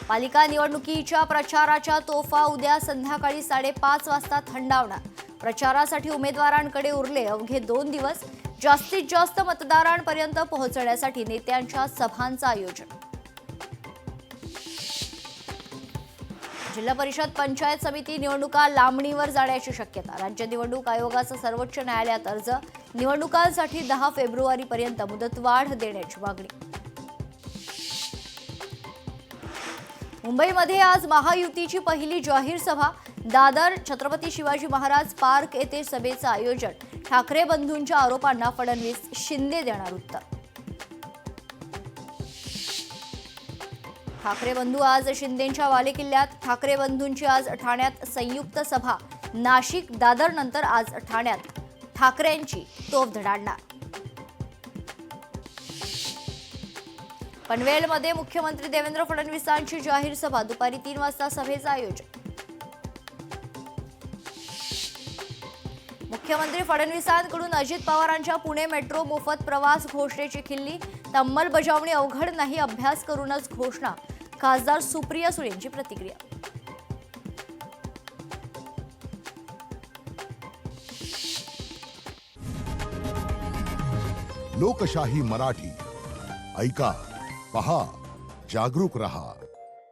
पालिका निवडणुकीच्या प्रचाराच्या तोफा उद्या संध्याकाळी 5:30 वाजता थंडावणार। प्रचारासाठी उमेदवारांकडे उरले अवघे 2 दिवस। जास्तीत जास्त मतदारांपर्यंत पोहोचण्यासाठी नेत्यांच्या सभांचं आयोजन। जिल्हा परिषद पंचायत समिती निवडणुका लांबणीवर जाण्याची शक्यता। राज्य निवडणूक आयोगाचा सर्वोच्च न्यायालयात अर्ज। निवडणुकांसाठी 10 फेब्रुवारीपर्यंत मुदतवाढ देण्याची मागणी। मुंबईमध्ये आज महायुतीची पहिली जाहीर सभा। दादर छत्रपती शिवाजी महाराज पार्क येथे सभेचं आयोजन। ठाकरे बंधूंच्या आरोपांना फडणवीस शिंदे देणार उत्तर। ठाकरे बंधू आज शिंदेंच्या बालेकिल्ल्यात। ठाकरे बंधूंची आज ठाण्यात संयुक्त सभा। नाशिक दादर नंतर आज ठाण्यात ठाकरेंची तोफ धडाडणार। पनवेलमध्ये मुख्यमंत्री देवेंद्र फडणवीसांची जाहीर सभा। दुपारी 3 वाजता सभेचं आयोजन। मुख्यमंत्री फडणवीसांकडून अजित पवारांच्या पुणे मेट्रो मोफत प्रवास घोषणेची खिल्ली। अंमलबजावणी अवघड नाही, अभ्यास करूनच घोषणा। खासदार सुप्रिया सुळेंची प्रतिक्रिया। लोकशाही मराठी ऐका, पहा, जागरूक रहा।